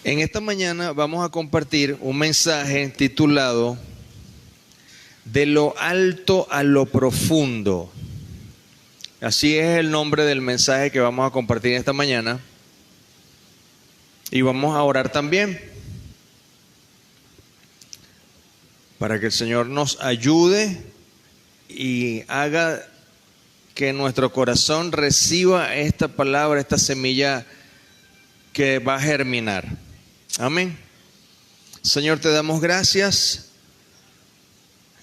En esta mañana vamos a compartir un mensaje titulado De lo alto a lo profundo. Así es el nombre del mensaje que vamos a compartir esta mañana. Y vamos a orar también para que el Señor nos ayude y haga que nuestro corazón reciba esta palabra, esta semilla que va a germinar. Amén. Señor, te damos gracias.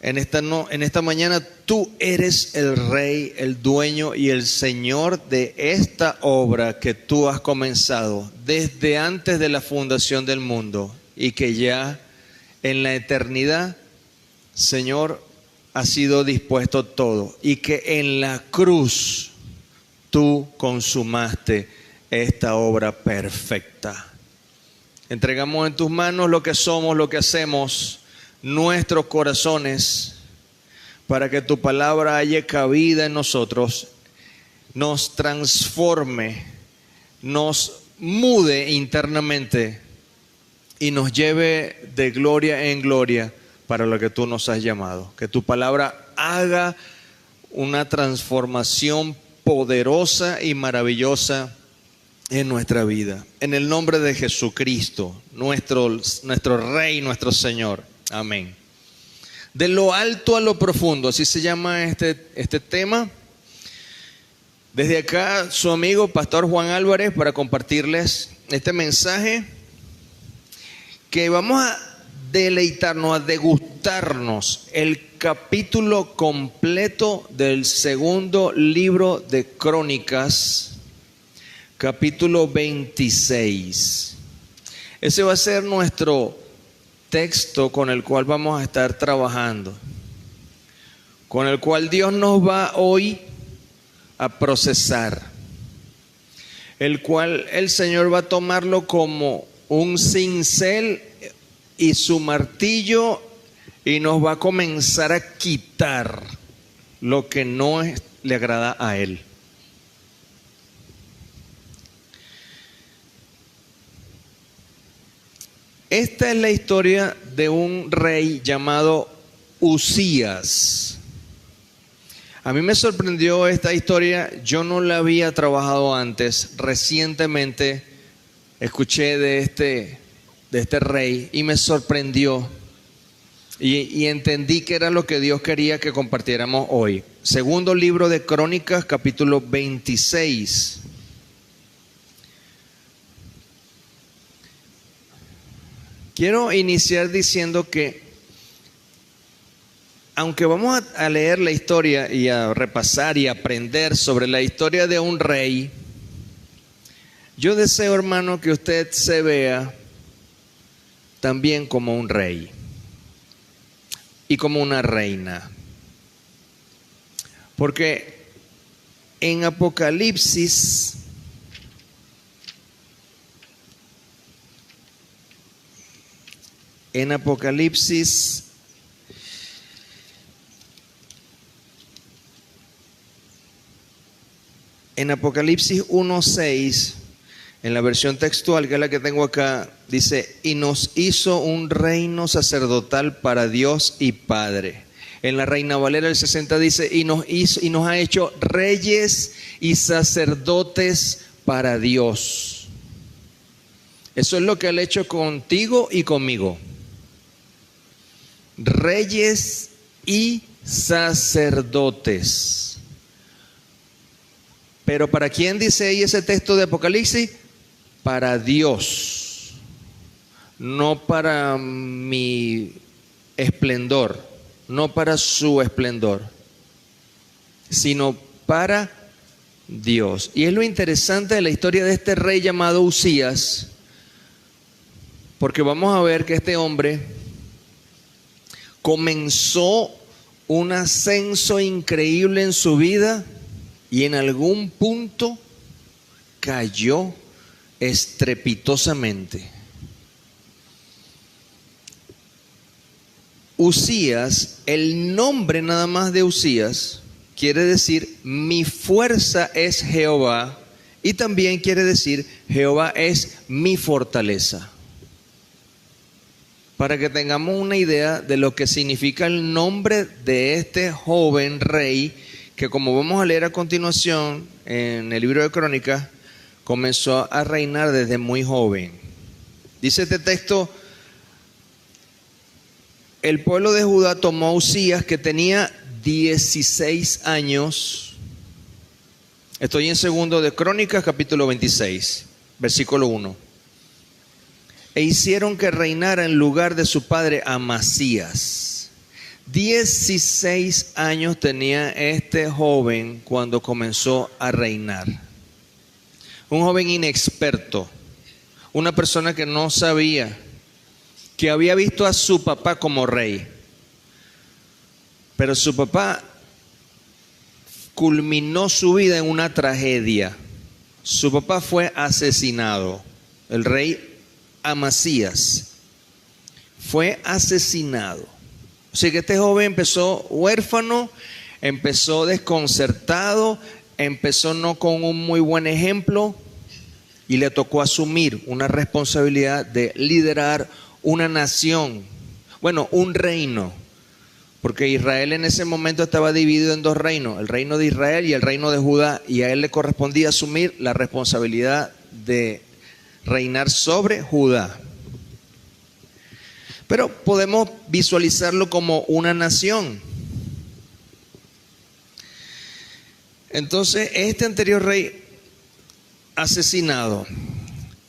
En esta mañana tú eres el Rey, el dueño y el Señor de esta obra que tú has comenzado desde antes de la fundación del mundo y que ya en la eternidad, Señor, ha sido dispuesto todo y que en la cruz tú consumaste esta obra perfecta. Entregamos en tus manos lo que somos, lo que hacemos, nuestros corazones, para que tu palabra haya cabida en nosotros, nos transforme, nos mude internamente y nos lleve de gloria en gloria para lo que tú nos has llamado. Que tu palabra haga una transformación poderosa y maravillosa en nuestra vida. En el nombre de Jesucristo, nuestro Rey, nuestro Señor. Amén. De lo alto a lo profundo, así se llama este tema. Desde acá, su amigo Pastor Juan Álvarez, para compartirles este mensaje que vamos a deleitarnos, a degustarnos el capítulo completo del segundo libro de Crónicas, capítulo 26. Ese va a ser nuestro texto con el cual vamos a estar trabajando, con el cual Dios nos va hoy a procesar, el cual el Señor va a tomarlo como un cincel y su martillo y nos va a comenzar a quitar lo que no le agrada a Él. Esta es la historia de un rey llamado Uzías. A mí me sorprendió esta historia, yo no la había trabajado antes. Recientemente escuché de este rey y me sorprendió y entendí que era lo que Dios quería que compartiéramos hoy. Segundo libro de Crónicas, capítulo 26. Quiero iniciar diciendo que, aunque vamos a leer la historia y a repasar y aprender sobre la historia de un rey, yo deseo, hermano, que usted se vea también como un rey y como una reina. Porque en Apocalipsis, en Apocalipsis 1:6, en la versión textual, que es la que tengo acá, dice: y nos hizo un reino sacerdotal para Dios y Padre. En la Reina Valera del 60 dice: y nos ha hecho reyes y sacerdotes para Dios. Eso es lo que Él ha hecho contigo y conmigo. Reyes y sacerdotes. Pero ¿para quién dice ahí ese texto de Apocalipsis? Para Dios, no para mi esplendor, no para su esplendor, sino para Dios. Y es lo interesante de la historia de este rey llamado Uzías, porque vamos a ver que este hombre comenzó un ascenso increíble en su vida y en algún punto cayó estrepitosamente. Uzías, el nombre nada más de Uzías, quiere decir mi fuerza es Jehová, y también quiere decir Jehová es mi fortaleza. para que tengamos una idea de lo que significa el nombre de este joven rey, que como vamos a leer a continuación en el libro de Crónicas, comenzó a reinar desde muy joven. Dice este texto: el pueblo de Judá tomó a Uzías, que tenía 16 años. Estoy en segundo de Crónicas, capítulo 26, versículo 1. E hicieron que reinara en lugar de su padre Amasías. 16 años tenía este joven cuando comenzó a reinar. Un joven inexperto, una persona que no sabía, que había visto a su papá como rey. Pero su papá culminó su vida en una tragedia. Su papá fue asesinado. El rey Amasías fue asesinado. O sea que este joven empezó huérfano, empezó desconcertado, empezó no con un muy buen ejemplo, y le tocó asumir una responsabilidad de liderar una nación, bueno, un reino, porque Israel en ese momento estaba dividido en dos reinos, el reino de Israel y el reino de Judá, y a él le correspondía asumir la responsabilidad de reinar sobre Judá. Pero podemos visualizarlo como una nación. Entonces, este anterior rey asesinado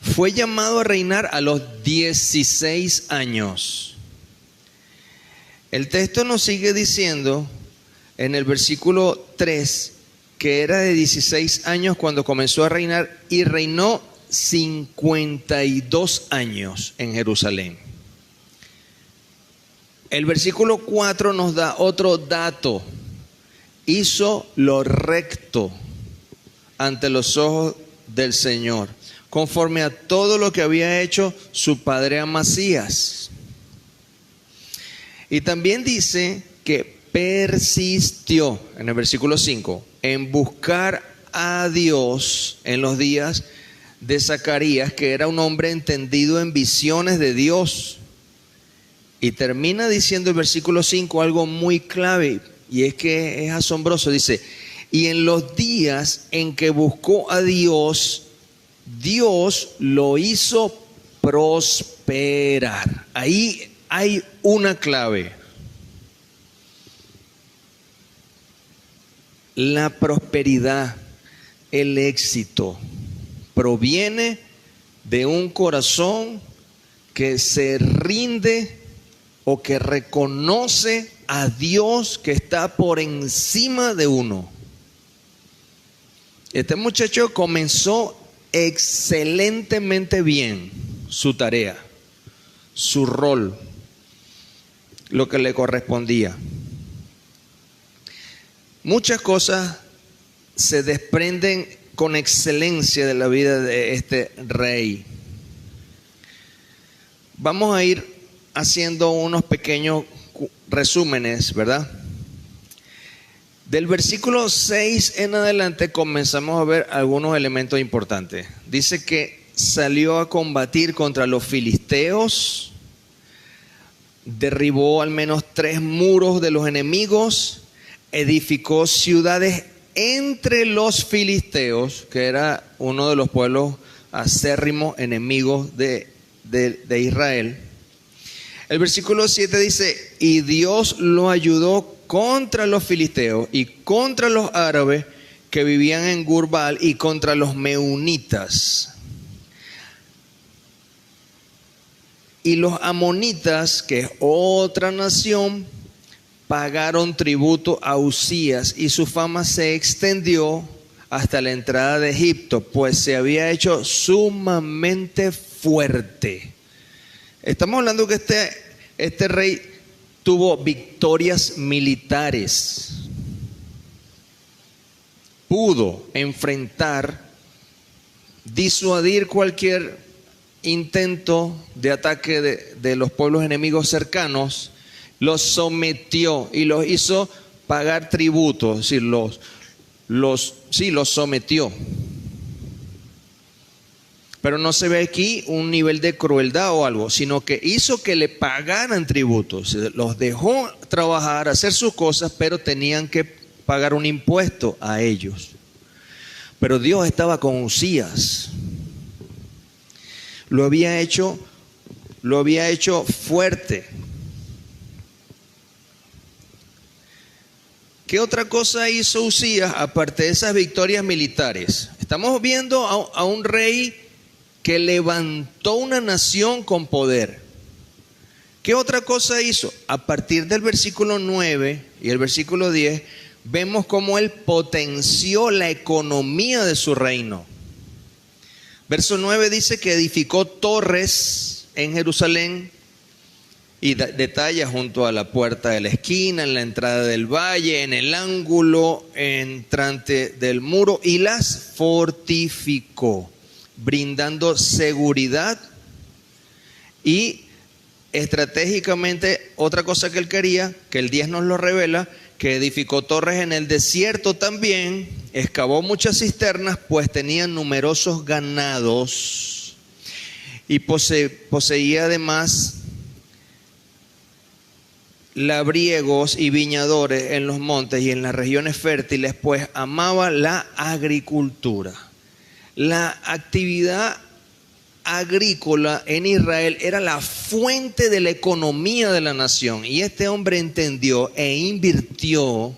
fue llamado a reinar a los 16 años. El texto nos sigue diciendo en el versículo 3 que era de 16 años cuando comenzó a reinar, y reinó 52 años en Jerusalén. El versículo 4 nos da otro dato: hizo lo recto ante los ojos del Señor, conforme a todo lo que había hecho su padre Amasías. Y también dice que persistió, en el versículo 5, en buscar a Dios en los días de Zacarías, que era un hombre entendido en visiones de Dios. Y termina diciendo el versículo 5 algo muy clave, y es que es asombroso. Dice: y en los días en que buscó a Dios, Dios lo hizo prosperar. Ahí hay una clave. La prosperidad, el éxito, proviene de un corazón que se rinde o que reconoce a Dios que está por encima de uno. Este muchacho comenzó excelentemente bien su tarea, su rol, lo que le correspondía. Muchas cosas se desprenden con excelencia de la vida de este rey. Vamos a ir haciendo unos pequeños resúmenes, ¿verdad? Del versículo 6 en adelante comenzamos a ver algunos elementos importantes. Dice que salió a combatir contra los filisteos, derribó al menos 3 muros de los enemigos, edificó ciudades entre los filisteos, que era uno de los pueblos acérrimos enemigos de Israel. El versículo 7 dice: y Dios lo ayudó contra los filisteos y contra los árabes que vivían en Gurbal y contra los meunitas. Y los amonitas, que es otra nación, pagaron tributo a Uzías, y su fama se extendió hasta la entrada de Egipto, pues se había hecho sumamente fuerte. Estamos hablando que este rey tuvo victorias militares. Pudo enfrentar, disuadir cualquier intento de ataque de los pueblos enemigos cercanos. Los sometió y los hizo pagar tributo, es decir, los sometió. Pero no se ve aquí un nivel de crueldad o algo, sino que hizo que le pagaran tributos. Los dejó trabajar, hacer sus cosas, pero tenían que pagar un impuesto a ellos. Pero Dios estaba con Uzías. Lo había hecho fuerte. ¿Qué otra cosa hizo Uzías aparte de esas victorias militares? Estamos viendo a un rey que levantó una nación con poder. ¿Qué otra cosa hizo? A partir del versículo 9 y el versículo 10, vemos cómo él potenció la economía de su reino. Verso 9 dice que edificó torres en Jerusalén y detalla junto a la puerta de la esquina, en la entrada del valle, en el ángulo entrante del muro, y las fortificó, brindando seguridad y estratégicamente otra cosa que él quería, que el 10 nos lo revela, que edificó torres en el desierto también, excavó muchas cisternas, pues tenían numerosos ganados y poseía además labriegos y viñadores en los montes y en las regiones fértiles, pues amaba la agricultura. La actividad agrícola en Israel era la fuente de la economía de la nación, y este hombre entendió e invirtió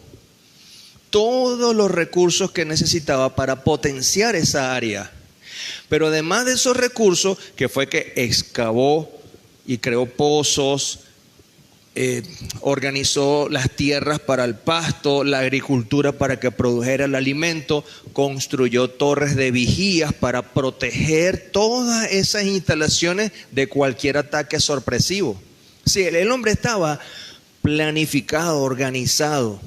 todos los recursos que necesitaba para potenciar esa área. Pero además de esos recursos, que fue que excavó y creó pozos, organizó las tierras para el pasto, la agricultura para que produjera el alimento, construyó torres de vigías para proteger todas esas instalaciones de cualquier ataque sorpresivo. Sí, el hombre estaba planificado, organizado.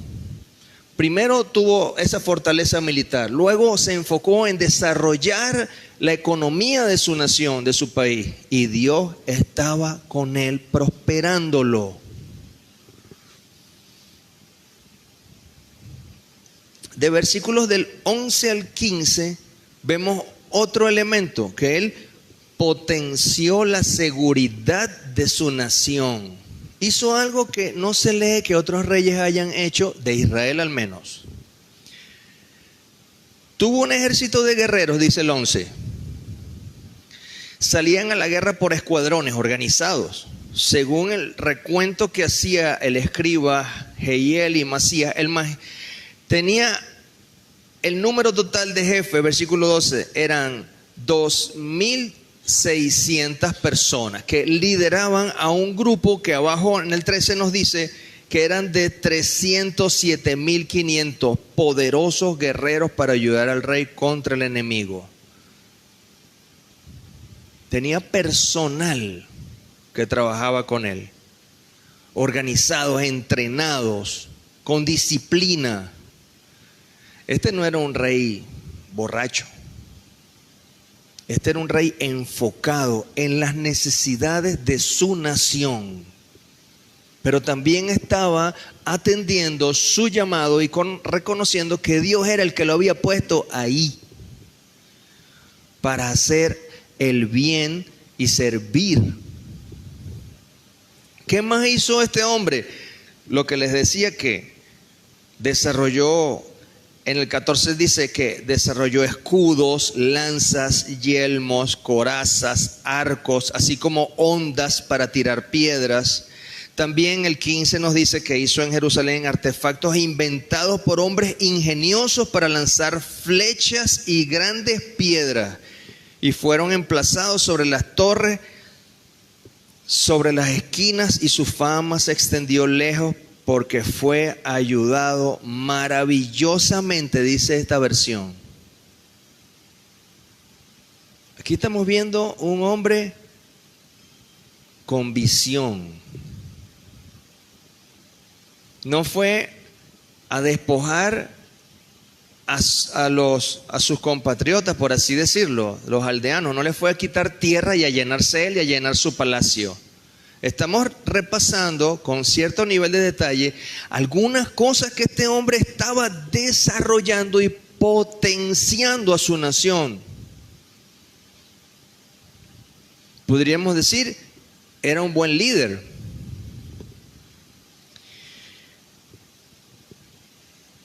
Primero tuvo esa fortaleza militar, luego se enfocó en desarrollar la economía de su nación, de su país, y Dios estaba con él prosperándolo. De versículos del 11 al 15 vemos otro elemento, que él potenció la seguridad de su nación. Hizo algo que no se lee que otros reyes hayan hecho, de Israel al menos. Tuvo un ejército de guerreros, dice el 11. Salían a la guerra por escuadrones organizados. Según el recuento que hacía el escriba Jehiel y Masías, tenía el número total de jefes, versículo 12, eran 2,600 personas que lideraban a un grupo que abajo en el 13 nos dice que eran de 307,500 poderosos guerreros para ayudar al rey contra el enemigo. Tenía personal que trabajaba con él, organizados, entrenados, con disciplina. Este no era un rey borracho. Este era un rey enfocado en las necesidades de su nación. Pero también estaba atendiendo su llamado y reconociendo que Dios era el que lo había puesto ahí para hacer el bien y servir. ¿Qué más hizo este hombre? Lo que les decía, que desarrolló. En el 14 dice que desarrolló escudos, lanzas, yelmos, corazas, arcos, así como ondas para tirar piedras. También el 15 nos dice que hizo en Jerusalén artefactos inventados por hombres ingeniosos para lanzar flechas y grandes piedras, y fueron emplazados sobre las torres, sobre las esquinas, y su fama se extendió lejos, porque fue ayudado maravillosamente, dice esta versión. Aquí estamos viendo un hombre con visión. No fue a despojar a sus compatriotas, por así decirlo, los aldeanos. No les fue a quitar tierra y a llenarse él y a llenar su palacio. Estamos repasando con cierto nivel de detalle algunas cosas que este hombre estaba desarrollando y potenciando a su nación. podríamos decir, era un buen líder.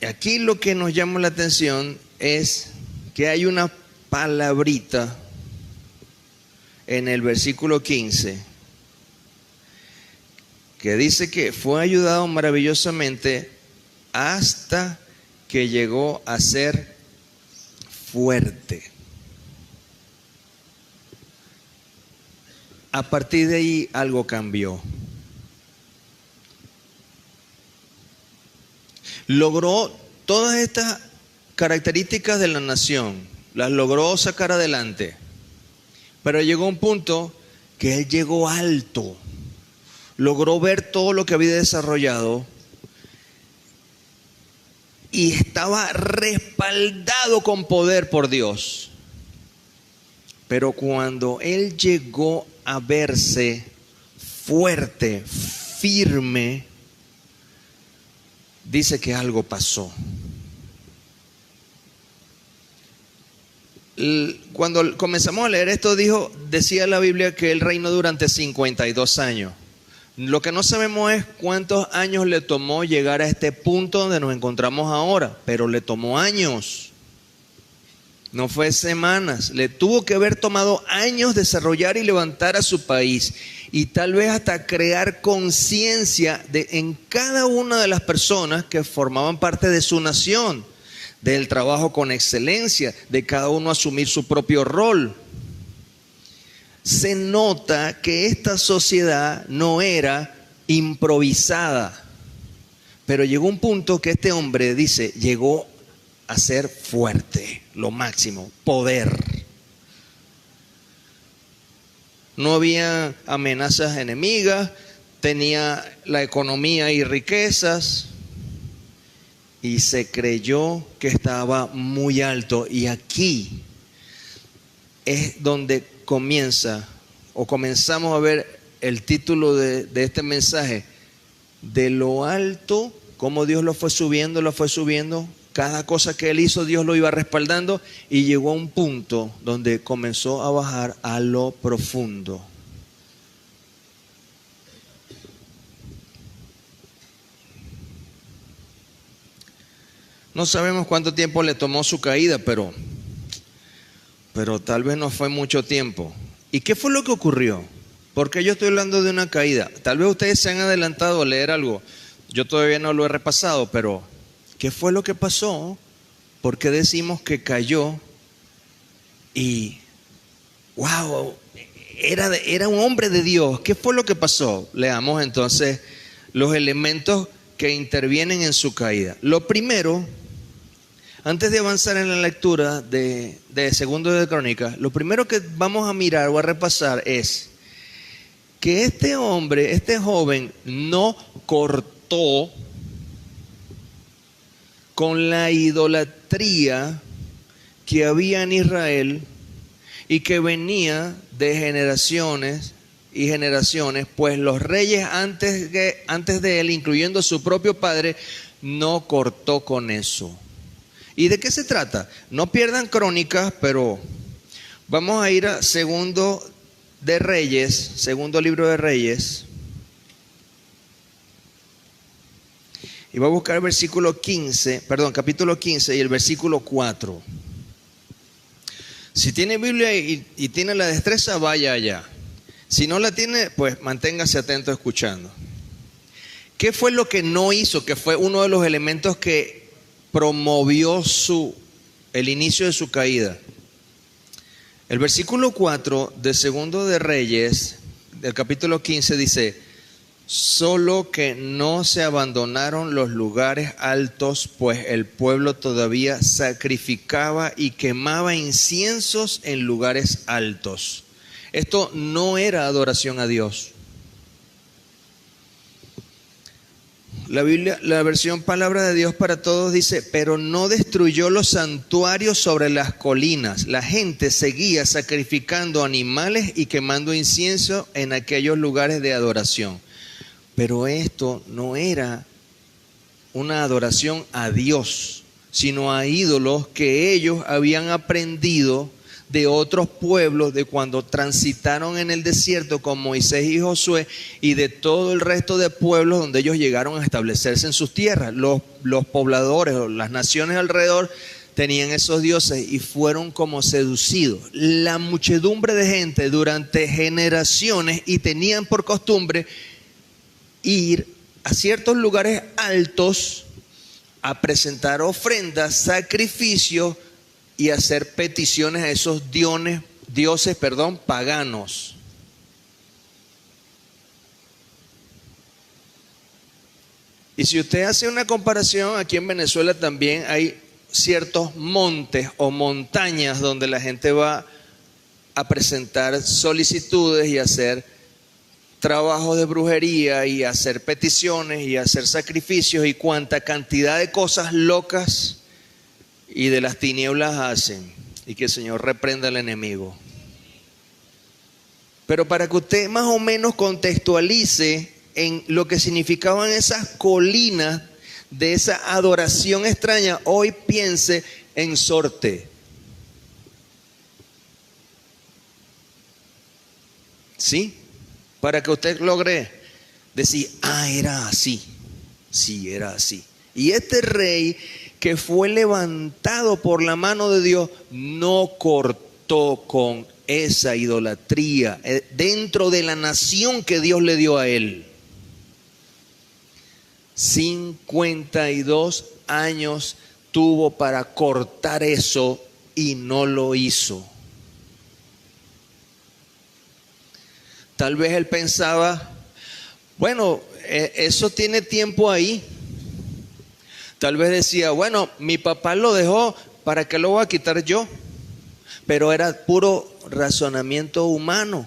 Aquí lo que nos llama la atención es que hay una palabrita en el versículo 15 que dice que fue ayudado maravillosamente hasta que llegó a ser fuerte. A partir de ahí algo cambió. Logró todas estas características de la nación, las logró sacar adelante, pero llegó un punto que él llegó alto, logró ver todo lo que había desarrollado y estaba respaldado con poder por Dios. Pero cuando él llegó a verse fuerte, firme, dice que algo pasó. Cuando comenzamos a leer esto, decía la Biblia que él reinó durante 52 años. Lo que no sabemos es cuántos años le tomó llegar a este punto donde nos encontramos ahora, pero le tomó años. No fue semanas, le tuvo que haber tomado años desarrollar y levantar a su país y tal vez hasta crear conciencia en cada una de las personas que formaban parte de su nación, del trabajo con excelencia, de cada uno asumir su propio rol. Se nota que esta sociedad no era improvisada, pero llegó un punto que este hombre dice, llegó a ser fuerte, lo máximo, poder. No había amenazas enemigas, tenía la economía y riquezas y se creyó que estaba muy alto. Y aquí es donde comenzamos a ver el título de este mensaje, de lo alto, cómo Dios lo fue subiendo. Cada cosa que él hizo, Dios lo iba respaldando y llegó a un punto donde comenzó a bajar a lo profundo. No sabemos cuánto tiempo le tomó su caída, pero tal vez no fue mucho tiempo. ¿Y qué fue lo que ocurrió? Porque yo estoy hablando de una caída. Tal vez ustedes se han adelantado a leer algo. Yo todavía no lo he repasado, pero ¿qué fue lo que pasó? ¿Por qué decimos que cayó? Y, wow, era un hombre de Dios. ¿Qué fue lo que pasó? Leamos entonces los elementos que intervienen en su caída. Lo primero, antes de avanzar en la lectura de Segundo de Crónicas, lo primero que vamos a mirar o a repasar es que este hombre, este joven, no cortó con la idolatría que había en Israel y que venía de generaciones y generaciones, pues los reyes antes de él, incluyendo su propio padre, no cortó con eso. ¿Y de qué se trata? No pierdan Crónicas, pero vamos a ir a Segundo libro de Reyes. Y voy a buscar el capítulo 15 y el versículo 4. Si tiene Biblia y tiene la destreza, vaya allá. Si no la tiene, pues manténgase atento escuchando. ¿Qué fue lo que no hizo? Que fue uno de los elementos que promovió el inicio de su caída. El versículo 4 de Segundo de Reyes, del capítulo 15, dice: solo que no se abandonaron los lugares altos, pues el pueblo todavía sacrificaba y quemaba inciensos en lugares altos. Esto no era adoración a Dios. La Biblia, la versión Palabra de Dios para Todos dice: pero no destruyó los santuarios sobre las colinas. La gente seguía sacrificando animales y quemando incienso en aquellos lugares de adoración. Pero esto no era una adoración a Dios, sino a ídolos que ellos habían aprendido de otros pueblos, de cuando transitaron en el desierto con Moisés y Josué, y de todo el resto de pueblos donde ellos llegaron a establecerse en sus tierras. Los pobladores o las naciones alrededor tenían esos dioses y fueron como seducidos. La muchedumbre de gente durante generaciones, y tenían por costumbre ir a ciertos lugares altos a presentar ofrendas, sacrificios y hacer peticiones a esos dioses paganos. Y si usted hace una comparación, aquí en Venezuela también hay ciertos montes o montañas donde la gente va a presentar solicitudes y hacer trabajos de brujería y hacer peticiones y hacer sacrificios y cuanta cantidad de cosas locas y de las tinieblas hacen, y que el Señor reprenda al enemigo. Pero para que usted más o menos contextualice en lo que significaban esas colinas de esa adoración extraña, hoy piense en Sorte. ¿Sí? Para que usted logre decir, era así. Sí, era así. Y este rey que fue levantado por la mano de Dios no cortó con esa idolatría dentro de la nación que Dios le dio a él. 52 años tuvo para cortar eso y no lo hizo. Tal vez él pensaba, bueno, eso tiene tiempo ahí. Tal vez decía, bueno, mi papá lo dejó, ¿para qué lo voy a quitar yo? Pero era puro razonamiento humano.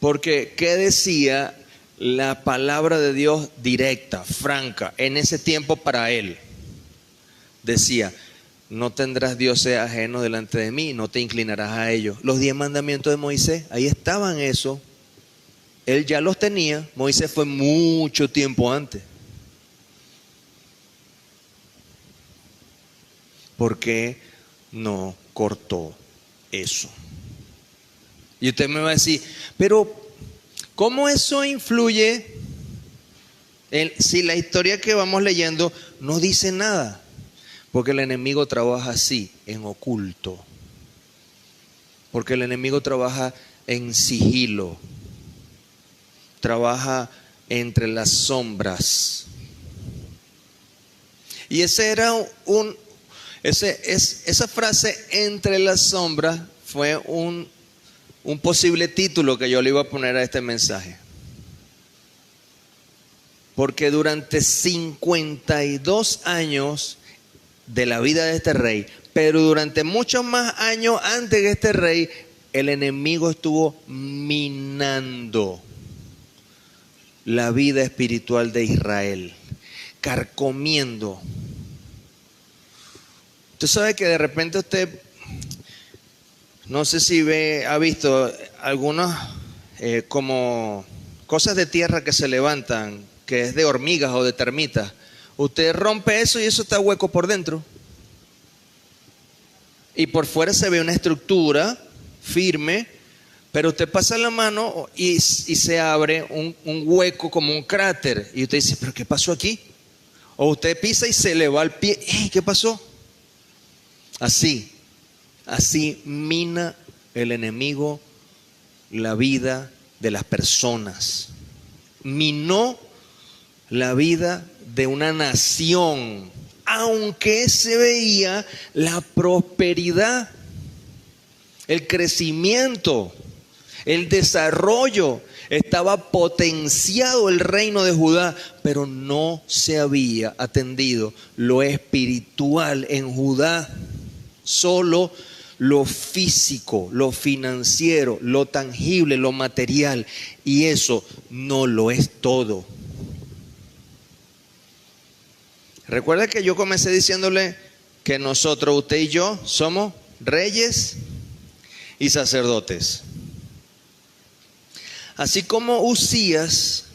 Porque, ¿qué decía la palabra de Dios directa, franca, en ese tiempo para él? Decía, no tendrás dioses ajenos delante de mí, no te inclinarás a ellos. Los 10 mandamientos de Moisés, ahí estaban eso. Él ya los tenía. Moisés fue mucho tiempo antes. ¿Por qué no cortó eso? Y usted me va a decir, pero ¿cómo eso influye si la historia que vamos leyendo no dice nada? Porque el enemigo trabaja así, en oculto. Porque el enemigo trabaja en sigilo. Trabaja entre las sombras. Y esa frase, entre las sombras, fue un posible título que yo le iba a poner a este mensaje. Porque durante 52 años de la vida de este rey, pero durante muchos más años antes de este rey, el enemigo estuvo minando la vida espiritual de Israel, carcomiendo. Usted sabe que de repente usted, no sé si ha visto algunas como cosas de tierra que se levantan, que es de hormigas o de termitas. Usted rompe eso y eso está hueco por dentro. Y por fuera se ve una estructura firme, pero usted pasa la mano y se abre un hueco como un cráter. Y usted dice, ¿pero qué pasó aquí? O usted pisa y se le va el pie. ¿Qué pasó? Así mina el enemigo la vida de las personas. Minó la vida de una nación, aunque se veía la prosperidad, el crecimiento, el desarrollo, estaba potenciado el reino de Judá, pero no se había atendido lo espiritual en Judá. Solo lo físico, lo financiero, lo tangible, lo material, y eso no lo es todo. Recuerda que yo comencé diciéndole que nosotros, usted y yo, somos reyes y sacerdotes. Así como Uzías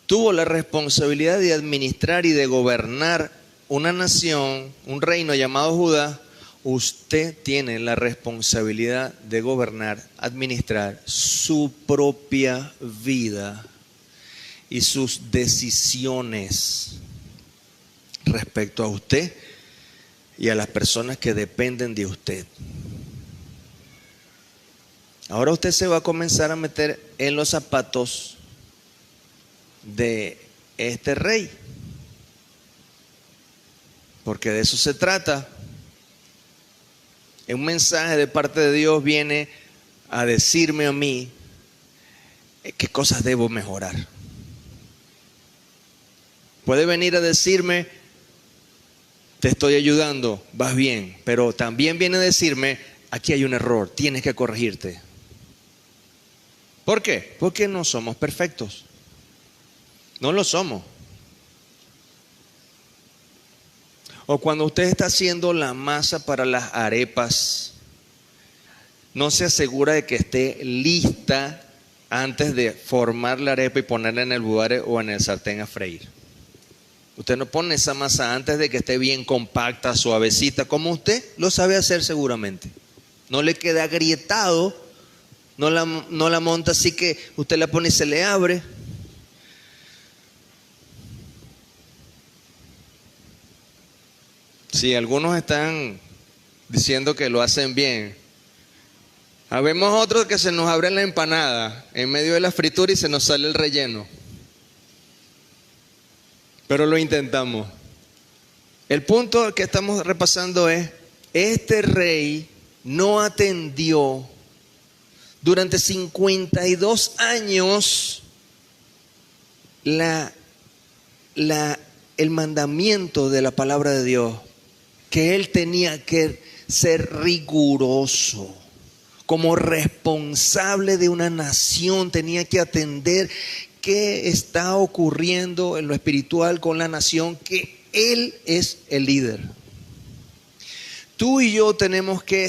tuvo la responsabilidad de administrar y de gobernar una nación, un reino llamado Judá, Usted tiene la responsabilidad de gobernar, administrar su propia vida y sus decisiones respecto a usted y a las personas que dependen de usted. Ahora usted se va a comenzar a meter en los zapatos de este rey, porque de eso se trata. Un mensaje de parte de Dios viene a decirme a mí qué cosas debo mejorar. Puede venir a decirme, te estoy ayudando, vas bien, pero también viene a decirme, aquí hay un error, tienes que corregirte. ¿Por qué? Porque no somos perfectos. No lo somos. O cuando usted está haciendo la masa para las arepas, no se asegura de que esté lista antes de formar la arepa y ponerla en el budare o en el sartén a freír. Usted no pone esa masa antes de que esté bien compacta, suavecita, como usted lo sabe hacer seguramente. No le queda agrietado, no la monta así que usted la pone y se le abre. Sí, algunos están diciendo que lo hacen bien. Habemos otros que se nos abre la empanada en medio de la fritura y se nos sale el relleno. Pero lo intentamos. El punto que estamos repasando es, este rey no atendió durante 52 años el mandamiento de la palabra de Dios, que él tenía que ser riguroso. Como responsable de una nación tenía que atender qué está ocurriendo en lo espiritual con la nación, que él es el líder. Tú y yo tenemos que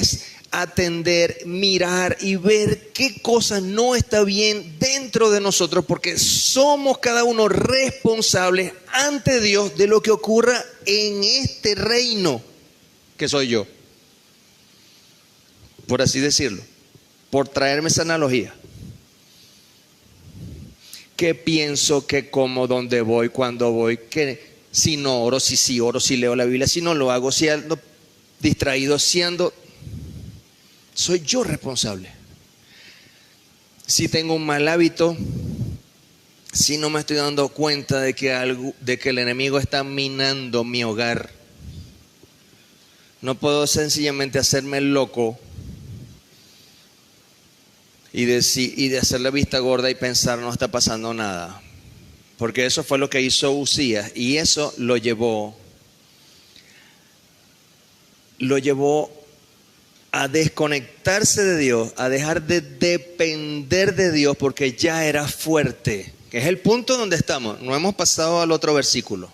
atender, mirar y ver qué cosa no está bien dentro de nosotros, porque somos cada uno responsables ante Dios de lo que ocurra en este reino que soy yo, por así decirlo, por traerme esa analogía. ¿Qué pienso, qué como, dónde voy, cuándo voy? ¿Qué? Si no oro, si sí oro, si leo la Biblia, si no lo hago, si ando distraído, si ando... Soy yo responsable. Si tengo un mal hábito, si no me estoy dando cuenta de que el enemigo está minando mi hogar, no puedo sencillamente hacerme el loco y de hacer la vista gorda y pensar no está pasando nada. Porque eso fue lo que hizo Uzías y eso lo llevó a desconectarse de Dios, a dejar de depender de Dios porque ya era fuerte. Que es el punto donde estamos. No hemos pasado al otro versículo.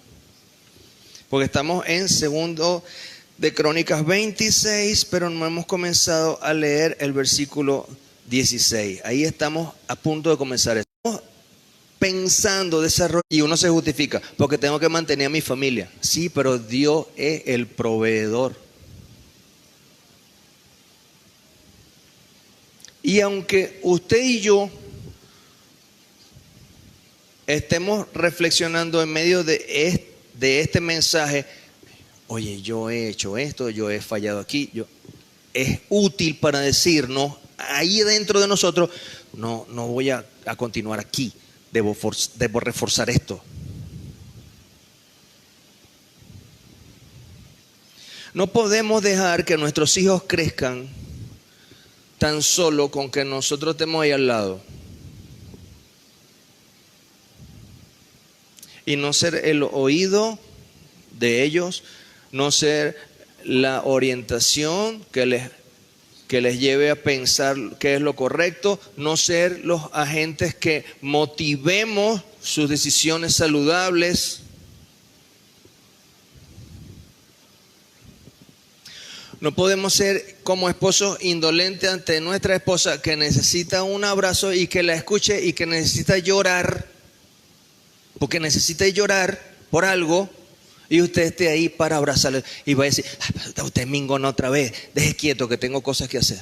Porque estamos en 2 de Crónicas 26, pero no hemos comenzado a leer el versículo 16. Ahí estamos a punto de comenzar. Estamos pensando, desarrollo, y uno se justifica, porque tengo que mantener a mi familia. Sí, pero Dios es el proveedor. Y aunque usted y yo estemos reflexionando en medio de este mensaje, oye, yo he hecho esto, yo he fallado aquí, es útil para decirnos, ahí dentro de nosotros, no voy a continuar aquí, debo reforzar esto. No podemos dejar que nuestros hijos crezcan tan solo con que nosotros estemos ahí al lado. Y no ser el oído de ellos, no ser la orientación que les lleve a pensar qué es lo correcto, no ser los agentes que motivemos sus decisiones saludables. No podemos ser como esposos indolentes ante nuestra esposa que necesita un abrazo y que la escuche y que necesita llorar, porque necesita llorar por algo Y usted esté ahí para abrazarle y va a decir, usted es mingona otra vez, deje quieto que tengo cosas que hacer.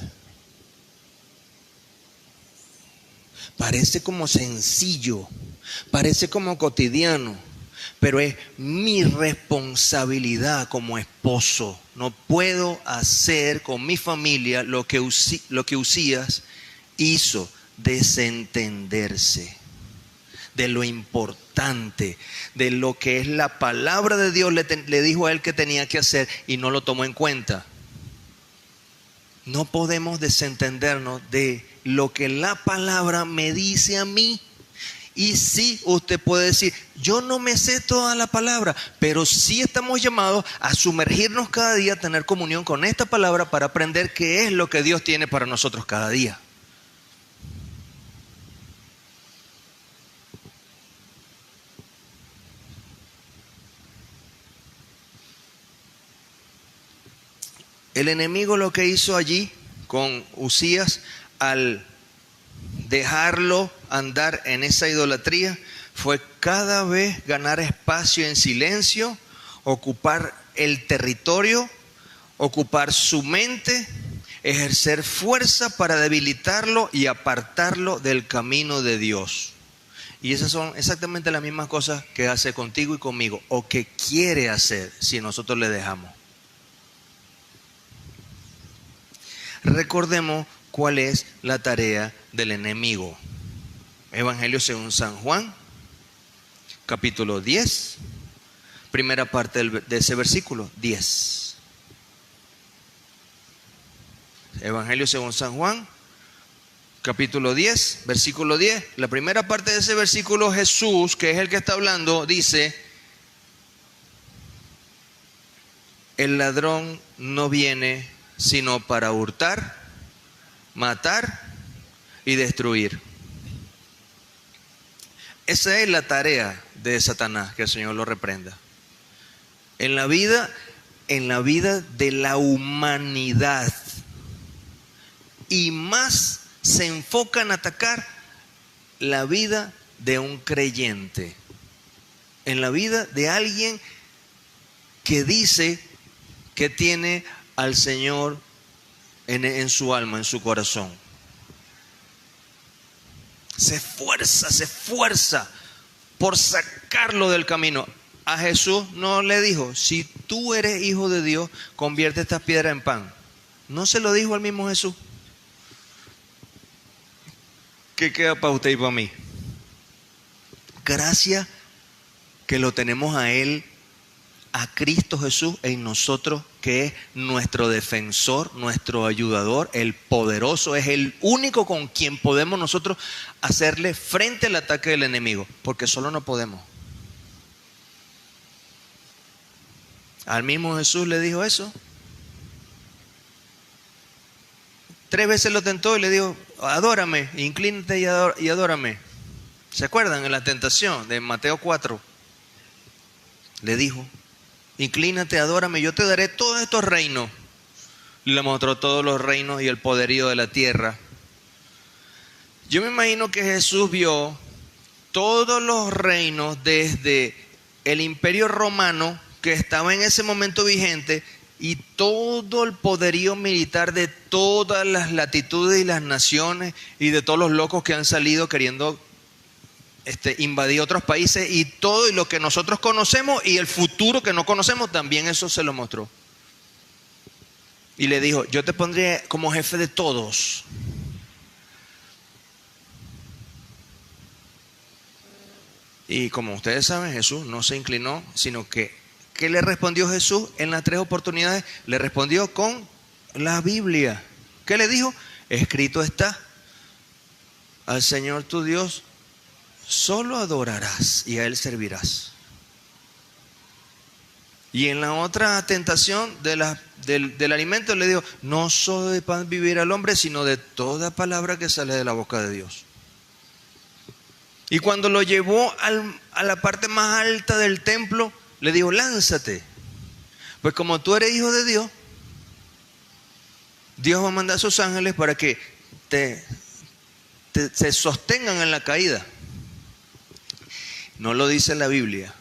Parece como sencillo, parece como cotidiano, pero es mi responsabilidad como esposo. No puedo hacer con mi familia lo que Usías hizo, desentenderse de lo importante, de lo que es la palabra de Dios. Le dijo a él que tenía que hacer y no lo tomó en cuenta. No podemos desentendernos de lo que la palabra me dice a mí. Y sí, usted puede decir, yo no me sé toda la palabra, pero sí estamos llamados a sumergirnos cada día, a tener comunión con esta palabra para aprender qué es lo que Dios tiene para nosotros cada día. El enemigo lo que hizo allí con Usías al dejarlo andar en esa idolatría fue cada vez ganar espacio en silencio, ocupar el territorio, ocupar su mente, ejercer fuerza para debilitarlo y apartarlo del camino de Dios. Y esas son exactamente las mismas cosas que hace contigo y conmigo, o que quiere hacer si nosotros le dejamos. Recordemos cuál es la tarea del enemigo. Evangelio según San Juan, capítulo 10, primera parte de ese versículo, 10. Evangelio según San Juan, capítulo 10, versículo 10. La primera parte de ese versículo, Jesús, que es el que está hablando, dice: el ladrón no viene sino para hurtar, matar y destruir. Esa es la tarea de Satanás, que el Señor lo reprenda. En la vida de la humanidad, y más se enfoca en atacar la vida de un creyente, en la vida de alguien que dice que tiene al Señor en su alma, en su corazón. Se esfuerza por sacarlo del camino. A Jesús no le dijo, si tú eres hijo de Dios, convierte estas piedras en pan. No se lo dijo al mismo Jesús. ¿Qué queda para usted y para mí? Gracias que lo tenemos a Él, a Cristo Jesús en nosotros, que es nuestro defensor, nuestro ayudador, el poderoso, es el único con quien podemos nosotros hacerle frente al ataque del enemigo, porque solo no podemos. Al mismo Jesús le dijo eso. 3 veces lo tentó y le dijo, adórame, inclínate y adórame. ¿Se acuerdan en la tentación de Mateo 4? Le dijo, inclínate, adórame, yo te daré todos estos reinos. Le mostró todos los reinos y el poderío de la tierra. Yo me imagino que Jesús vio todos los reinos desde el Imperio Romano, que estaba en ese momento vigente, y todo el poderío militar de todas las latitudes y las naciones, y de todos los locos que han salido queriendo invadir otros países, y todo y lo que nosotros conocemos y el futuro que no conocemos, también eso se lo mostró. Y le dijo, yo te pondré como jefe de todos. Y como ustedes saben, Jesús no se inclinó, sino que ¿qué le respondió Jesús en las 3 oportunidades? Le respondió con la Biblia. ¿Qué le dijo? Escrito está, al Señor tu Dios solo adorarás y a Él servirás. Y en la otra tentación del alimento le dijo, no solo de pan vivir al hombre, sino de toda palabra que sale de la boca de Dios. Y cuando lo llevó a la parte más alta del templo, le dijo, lánzate. Pues como tú eres hijo de Dios, Dios va a mandar a sus ángeles para que se sostengan en la caída. No lo dice la Biblia,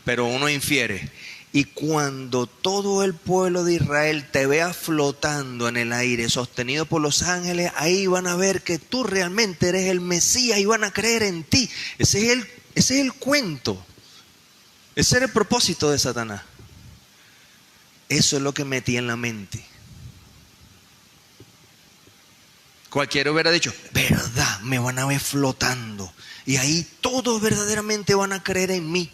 pero uno infiere. Y cuando todo el pueblo de Israel te vea flotando en el aire, sostenido por los ángeles, ahí van a ver que tú realmente eres el Mesías y van a creer en ti. Ese es el cuento. Ese era el propósito de Satanás. Eso es lo que metía en la mente. Cualquiera hubiera dicho, verdad, me van a ver flotando. Y ahí todos verdaderamente van a creer en mí.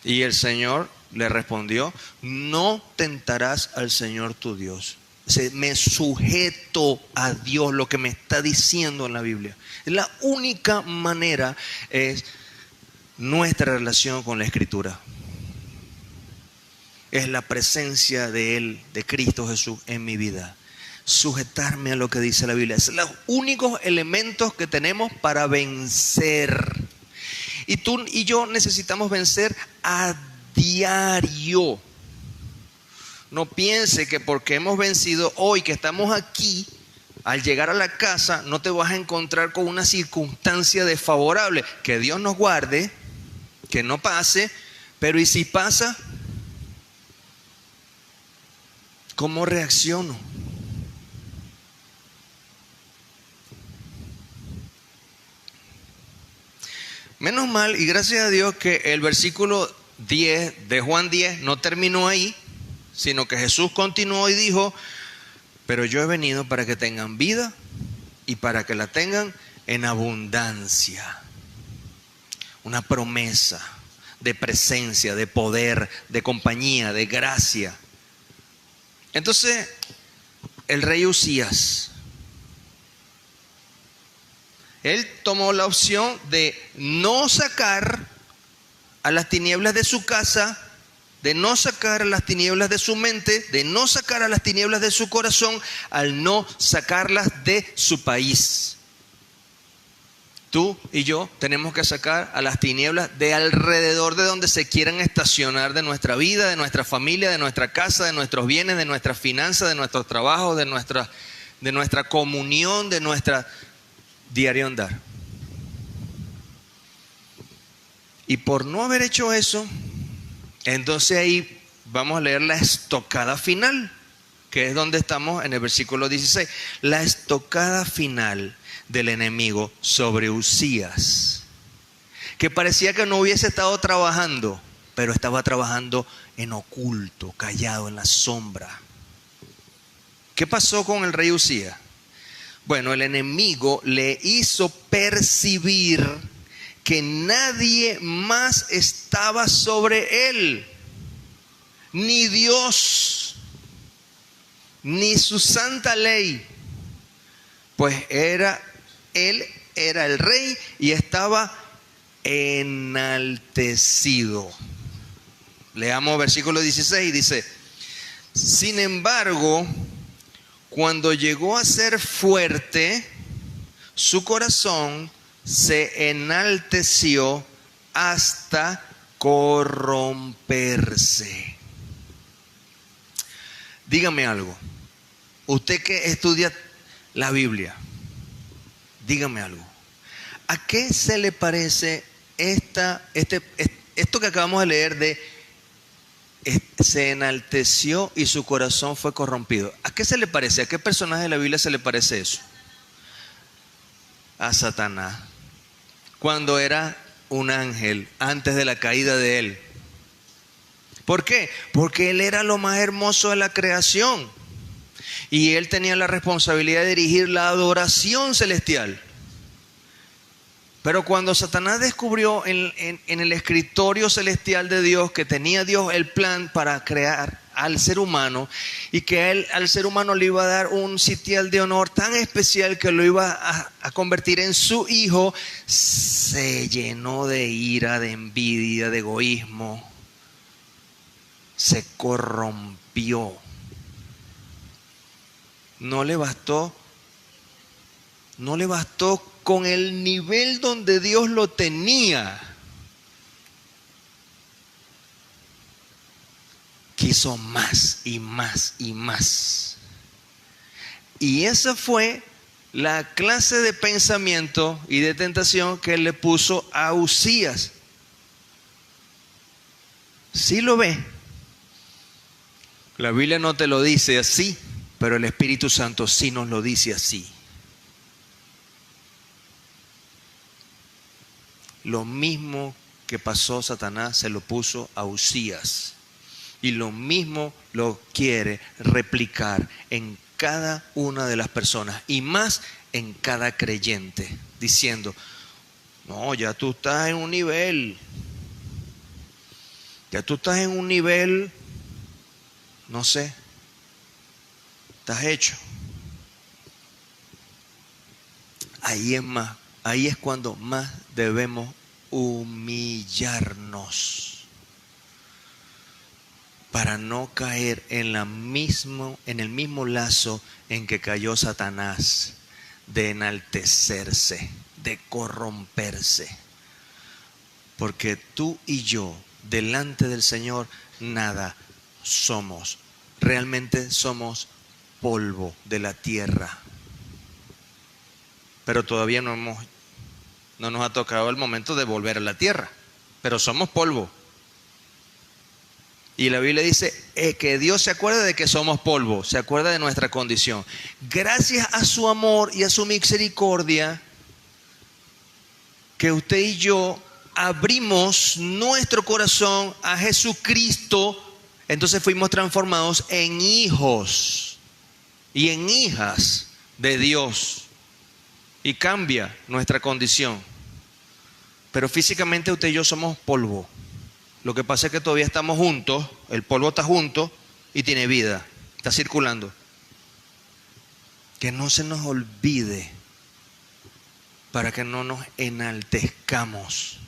Y el Señor le respondió, no tentarás al Señor tu Dios. Me sujeto a Dios, lo que me está diciendo en la Biblia. La única manera es nuestra relación con la Escritura. Es la presencia de Él, de Cristo Jesús en mi vida. Sujetarme a lo que dice la Biblia. Es los únicos elementos que tenemos para vencer. Y tú y yo necesitamos vencer a diario. No piense que porque hemos vencido hoy, que estamos aquí, al llegar a la casa no te vas a encontrar con una circunstancia desfavorable. Que Dios nos guarde, que no pase, pero ¿y si pasa? ¿Cómo reacciono? Menos mal y gracias a Dios que el versículo 10 de Juan 10 no terminó ahí, sino que Jesús continuó y dijo, pero yo he venido para que tengan vida y para que la tengan en abundancia. Una promesa de presencia, de poder, de compañía, de gracia. Entonces, el rey Usías, él tomó la opción de no sacar a las tinieblas de su casa, de no sacar a las tinieblas de su mente, de no sacar a las tinieblas de su corazón, al no sacarlas de su país. Tú y yo tenemos que sacar a las tinieblas de alrededor de donde se quieran estacionar de nuestra vida, de nuestra familia, de nuestra casa, de nuestros bienes, de nuestras finanzas, de nuestros trabajos, de nuestra comunión, de nuestra diario andar. Y por no haber hecho eso, entonces ahí vamos a leer la estocada final, que es donde estamos en el versículo 16. La estocada final del enemigo sobre Usías, que parecía que no hubiese estado trabajando, pero estaba trabajando en oculto, callado, en la sombra. ¿Qué pasó con el rey Usías? Bueno, el enemigo le hizo percibir que nadie más estaba sobre él, ni Dios, ni su santa ley, pues él era el rey y estaba enaltecido. Leamos versículo 16, dice, sin embargo, cuando llegó a ser fuerte, su corazón se enalteció hasta corromperse. Dígame algo. Usted que estudia la Biblia, dígame algo. ¿A qué se le parece esto que acabamos de leer de se enalteció y su corazón fue corrompido? ¿A qué se le parece? ¿A qué personaje de la Biblia se le parece eso? A Satanás, cuando era un ángel antes de la caída de él. ¿Por qué? Porque él era lo más hermoso de la creación y él tenía la responsabilidad de dirigir la adoración celestial. Pero cuando Satanás descubrió en el escritorio celestial de Dios que tenía Dios el plan para crear al ser humano y que al ser humano le iba a dar un sitial de honor tan especial que lo iba a convertir en su hijo, se llenó de ira, de envidia, de egoísmo, se corrompió. No le bastó con el nivel donde Dios lo tenía. Quiso más y más y más. Y esa fue la clase de pensamiento y de tentación que él le puso a Usías. Sí lo ve. La Biblia no te lo dice así, pero el Espíritu Santo sí nos lo dice así. Lo mismo que pasó Satanás se lo puso a Usías. Y lo mismo lo quiere replicar en cada una de las personas. Y más en cada creyente. Diciendo, no, ya tú estás en un nivel. Ya tú estás en un nivel, no sé. Estás hecho. Ahí es cuando más debemos humillarnos para no caer en el mismo lazo en que cayó Satanás, de enaltecerse, de corromperse. Porque tú y yo, delante del Señor, nada somos. Realmente somos polvo de la tierra. Pero todavía no nos ha tocado el momento de volver a la tierra. Pero somos polvo. Y la Biblia dice que Dios se acuerda de que somos polvo, se acuerda de nuestra condición. Gracias a su amor y a su misericordia, que usted y yo abrimos nuestro corazón a Jesucristo, entonces fuimos transformados en hijos y en hijas de Dios. Y cambia nuestra condición. Pero físicamente usted y yo somos polvo. Lo que pasa es que todavía estamos juntos, el polvo está junto y tiene vida, está circulando. Que no se nos olvide, para que no nos enaltezcamos.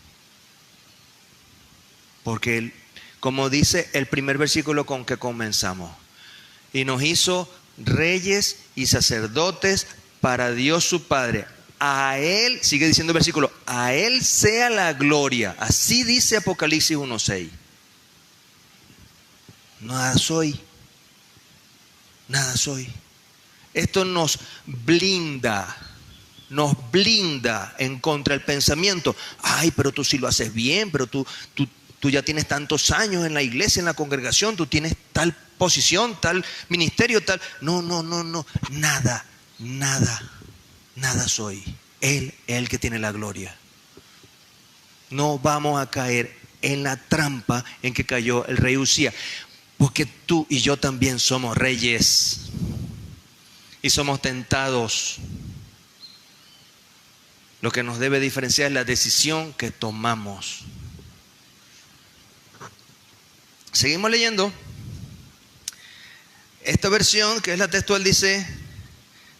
Porque como dice el primer versículo con que comenzamos, y nos hizo reyes y sacerdotes para Dios su Padre. A Él, sigue diciendo el versículo, a Él sea la gloria. Así dice Apocalipsis 1:6. Nada soy. Nada soy. Esto nos blinda en contra del pensamiento. Ay, pero tú sí lo haces bien, pero tú ya tienes tantos años en la iglesia, en la congregación, tú tienes tal posición, tal ministerio, tal. No, nada soy. Él es el que tiene la gloria. No vamos a caer en la trampa en que cayó el rey Usías, porque tú y yo también somos reyes y somos tentados. Lo que nos debe diferenciar es la decisión que tomamos. Seguimos leyendo. Esta versión, que es la textual, dice,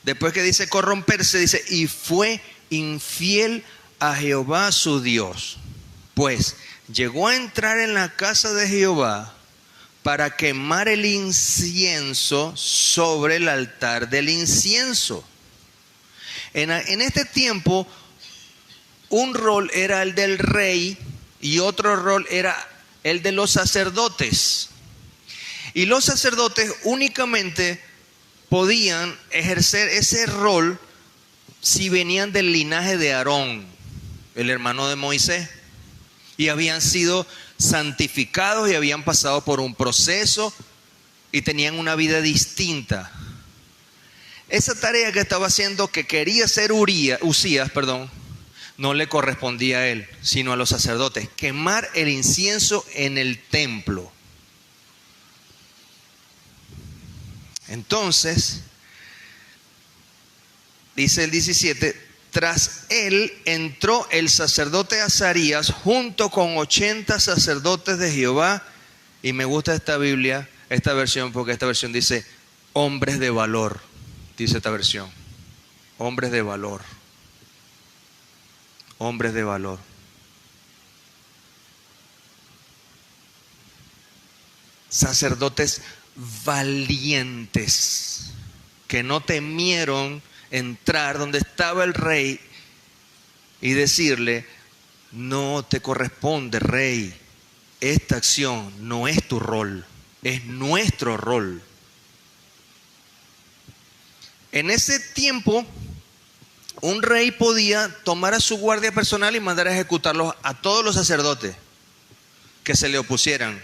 después que dice corromperse, dice, y fue infiel a Jehová su Dios, pues llegó a entrar en la casa de Jehová para quemar el incienso sobre el altar del incienso. En este tiempo, un rol era el del rey y otro rol era el de los sacerdotes. Y los sacerdotes únicamente podían ejercer ese rol si venían del linaje de Aarón, el hermano de Moisés, y habían sido santificados y habían pasado por un proceso y tenían una vida distinta. Esa tarea que estaba haciendo, que quería hacer Usías, no le correspondía a él, sino a los sacerdotes. Quemar el incienso en el templo. Entonces, dice el 17, tras él entró el sacerdote Azarías junto con 80 sacerdotes de Jehová. Y me gusta esta versión, porque esta versión dice hombres de valor. Dice esta versión, hombres de valor. Hombres de valor. Sacerdotes valientes que no temieron entrar donde estaba el rey y decirle: no te corresponde, rey, esta acción no es tu rol, es nuestro rol. En ese tiempo, un rey podía tomar a su guardia personal y mandar a ejecutarlos a todos los sacerdotes que se le opusieran.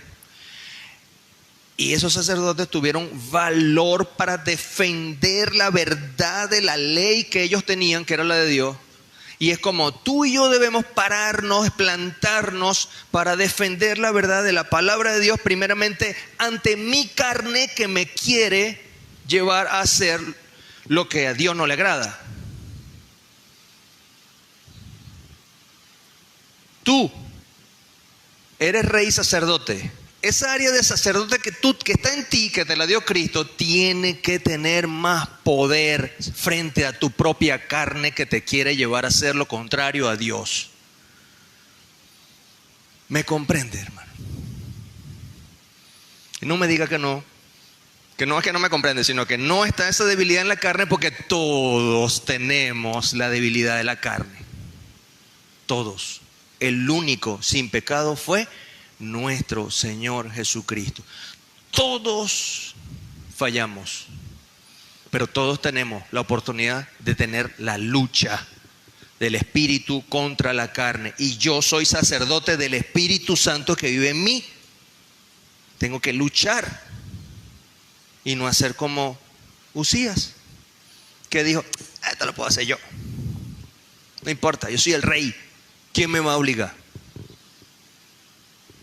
Y esos sacerdotes tuvieron valor para defender la verdad de la ley que ellos tenían, que era la de Dios. Y es como tú y yo debemos pararnos, plantarnos para defender la verdad de la palabra de Dios, primeramente ante mi carne que me quiere llevar a hacer lo que a Dios no le agrada. Tú eres rey y sacerdote. Esa área de sacerdote que está en ti, que te la dio Cristo, tiene que tener más poder frente a tu propia carne que te quiere llevar a hacer lo contrario a Dios. ¿Me comprende, hermano? Y no me diga que no es que no me comprende, sino que no está esa debilidad en la carne, porque todos tenemos la debilidad de la carne. Todos. El único sin pecado fue nuestro Señor Jesucristo. Todos fallamos, pero todos tenemos la oportunidad de tener la lucha del Espíritu contra la carne. Y yo soy sacerdote del Espíritu Santo que vive en mí. Tengo que luchar y no hacer como Usías, que dijo: esto lo puedo hacer yo, no importa, yo soy el rey, ¿quién me va a obligar?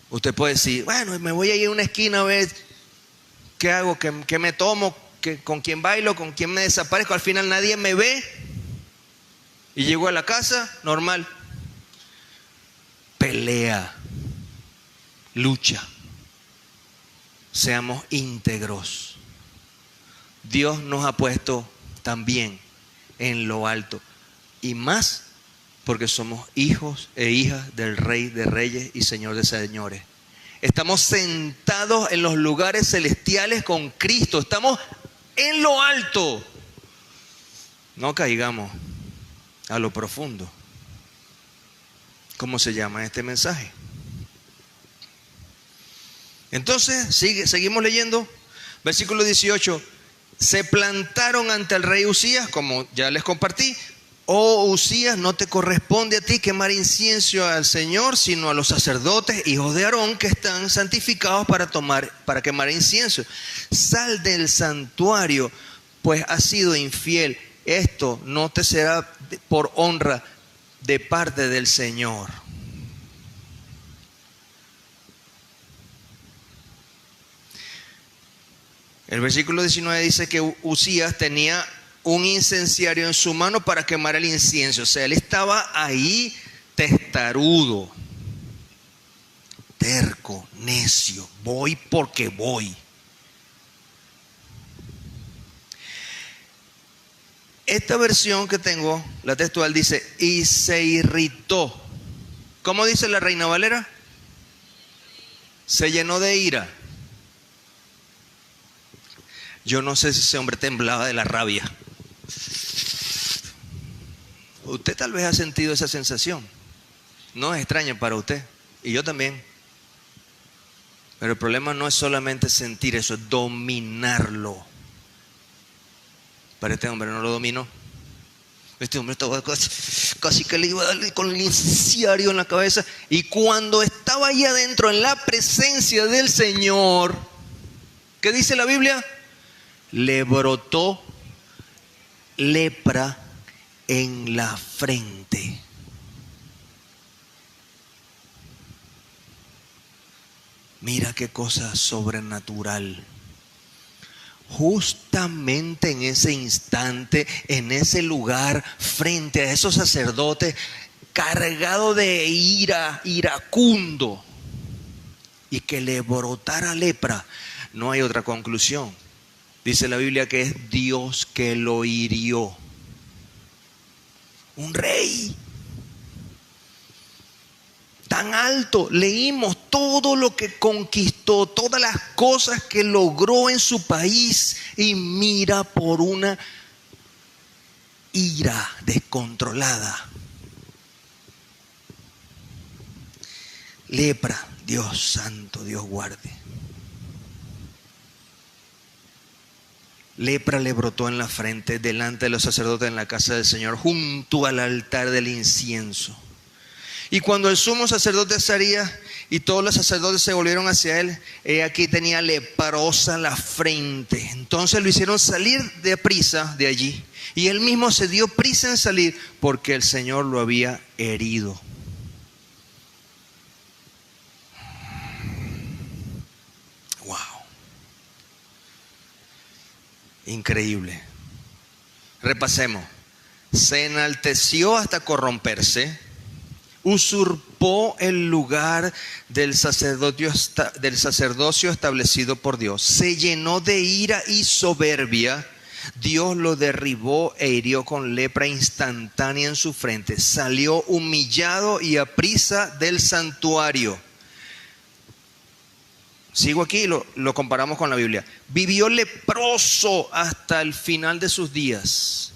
Usted puede decir: bueno, me voy a ir a una esquina a ver qué hago, qué me tomo, con quién bailo, con quién me desaparezco. Al final nadie me ve y llego a la casa normal. Pelea, lucha, seamos íntegros. Dios nos ha puesto también en lo alto, y más porque somos hijos e hijas del Rey de Reyes y Señor de Señores. Estamos sentados en los lugares celestiales con Cristo. Estamos en lo alto. No caigamos a lo profundo. ¿Cómo se llama este mensaje? Entonces, seguimos leyendo. Versículo 18. Se plantaron ante el rey Usías, como ya les compartí. Oh Usías, no te corresponde a ti quemar incienso al Señor, sino a los sacerdotes, hijos de Aarón, que están santificados para quemar incienso. Sal del santuario, pues has sido infiel. Esto no te será por honra de parte del Señor. El versículo 19 dice que Usías tenía un incenciario en su mano para quemar el incienso. O sea, él estaba ahí testarudo, terco, necio. Voy porque voy. Esta versión que tengo, la textual, dice: y se irritó. ¿Cómo dice la Reina Valera? Se llenó de ira. Yo no sé si ese hombre temblaba de la rabia. Usted tal vez ha sentido esa sensación. No es extraña para usted, y yo también. Pero el problema no es solamente sentir eso, es dominarlo. Pero este hombre no lo dominó. Este hombre estaba casi que le iba a darle con el incenciario en la cabeza. Y cuando estaba ahí adentro en la presencia del Señor, ¿qué dice la Biblia? Le brotó lepra en la frente. Mira qué cosa sobrenatural. Justamente en ese instante, en ese lugar, frente a esos sacerdotes, cargado de ira, iracundo, y que le brotara lepra, no hay otra conclusión. Dice la Biblia que es Dios que lo hirió. Un rey tan alto, leímos todo lo que conquistó, todas las cosas que logró en su país, y mira por una ira descontrolada. Lepra, Dios santo, Dios guarde. Lepra le brotó en la frente delante de los sacerdotes en la casa del Señor, junto al altar del incienso. Y cuando el sumo sacerdote Azarías Y todos los sacerdotes se volvieron hacia él. He aquí tenía leprosa la frente. Entonces lo hicieron salir de prisa de allí. Y él mismo se dio prisa en salir porque el Señor lo había herido. Wow. Increíble. Repasemos. Se enalteció hasta corromperse. Usurpó el lugar del sacerdocio establecido por Dios. Se llenó de ira y soberbia. Dios lo derribó e hirió con lepra instantánea en su frente. Salió humillado y aprisa del santuario. Sigo aquí y lo comparamos con la Biblia. Vivió leproso hasta el final de sus días.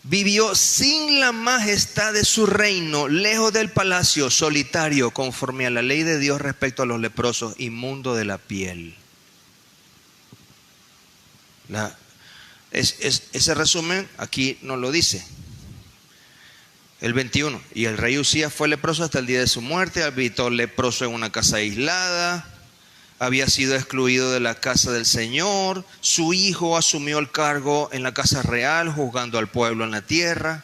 Vivió sin la majestad de su reino, lejos del palacio, solitario, conforme a la ley de Dios respecto a los leprosos, inmundo de la piel. Ese resumen aquí nos lo dice. El 21. Y el rey Usías fue leproso hasta el día de su muerte. Habitó leproso en una casa aislada. Había sido excluido de la casa del Señor. Su hijo asumió el cargo en la casa real, juzgando al pueblo en la tierra.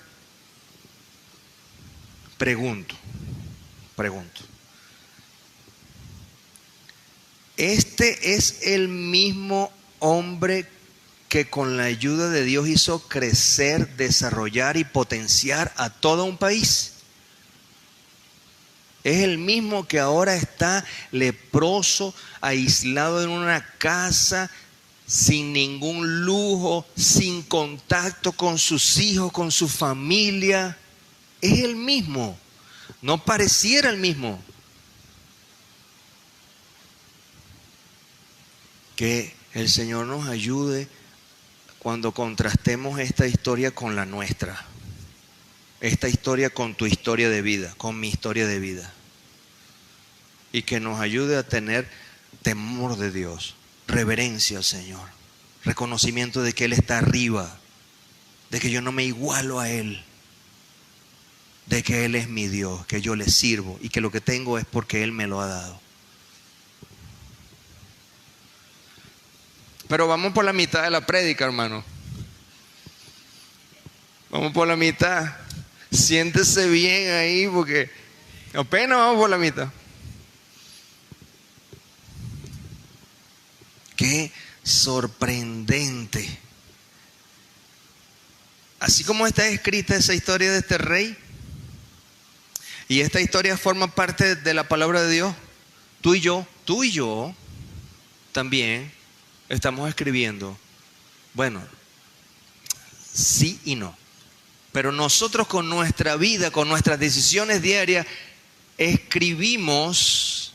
Pregunto. Este es el mismo hombre que con la ayuda de Dios hizo crecer, desarrollar y potenciar a todo un país. Es el mismo que ahora está leproso, aislado en una casa, sin ningún lujo, sin contacto con sus hijos, con su familia. Es el mismo. No pareciera el mismo. Que el Señor nos ayude cuando contrastemos esta historia con la nuestra. Esta historia con tu historia de vida, con mi historia de vida. Y que nos ayude a tener temor de Dios, reverencia al Señor, reconocimiento de que Él está arriba, de que yo no me igualo a Él, de que Él es mi Dios, que yo le sirvo y que lo que tengo es porque Él me lo ha dado. Pero vamos por la mitad de la prédica, hermano. Vamos por la mitad. Siéntese bien ahí porque apenas vamos por la mitad. Qué sorprendente. Así como está escrita esa historia de este rey, y esta historia forma parte de la palabra de Dios, tú y yo también estamos escribiendo. Bueno, sí y no. Pero nosotros con nuestra vida, con nuestras decisiones diarias, escribimos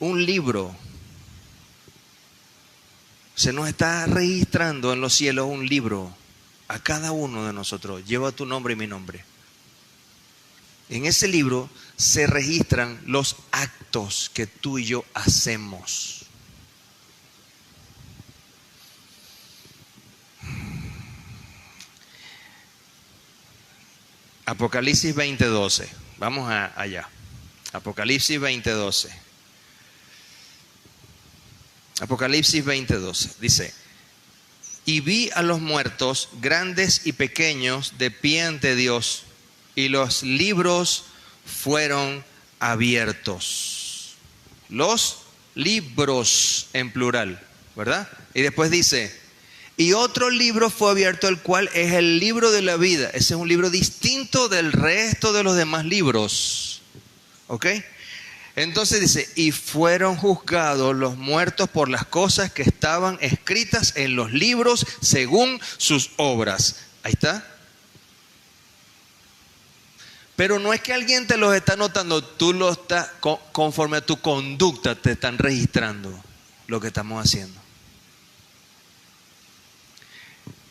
un libro. Se nos está registrando en los cielos un libro a cada uno de nosotros. Lleva tu nombre y mi nombre. En ese libro se registran los actos que tú y yo hacemos. Apocalipsis 20:12. Vamos allá. Apocalipsis 20:12. Apocalipsis 20:12 dice: y vi a los muertos, grandes y pequeños, de pie ante Dios, y los libros fueron abiertos. Los libros en plural, ¿verdad? Y después dice: y otro libro fue abierto, el cual es el libro de la vida. Ese es un libro distinto del resto de los demás libros. ¿Ok? Entonces dice: y fueron juzgados los muertos por las cosas que estaban escritas en los libros según sus obras. Ahí está. Pero no es que alguien te los está anotando, tú lo estás, conforme a tu conducta te están registrando lo que estamos haciendo.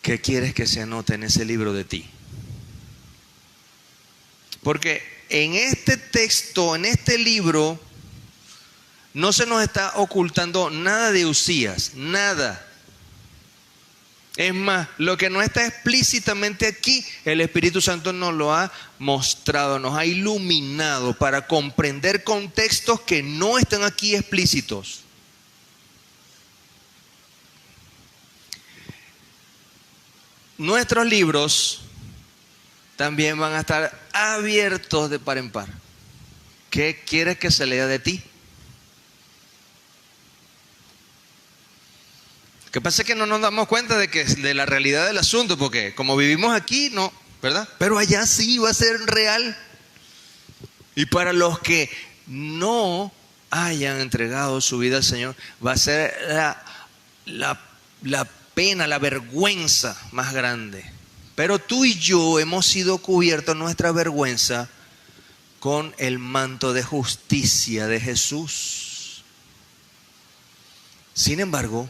¿Qué quieres que se anote en ese libro de ti? Porque en este texto, en este libro, no se nos está ocultando nada de Usías, nada. Es más, lo que no está explícitamente aquí, el Espíritu Santo nos lo ha mostrado, nos ha iluminado para comprender contextos que no están aquí explícitos. Nuestros libros también van a estar abiertos de par en par. ¿Qué quieres que se lea de ti? Lo que pasa es que no nos damos cuenta de la realidad del asunto, porque como vivimos aquí, no, ¿verdad? Pero allá sí va a ser real. Y para los que no hayan entregado su vida al Señor, va a ser la pena, la vergüenza más grande. Pero tú y yo hemos sido cubiertos nuestra vergüenza con el manto de justicia de Jesús. Sin embargo,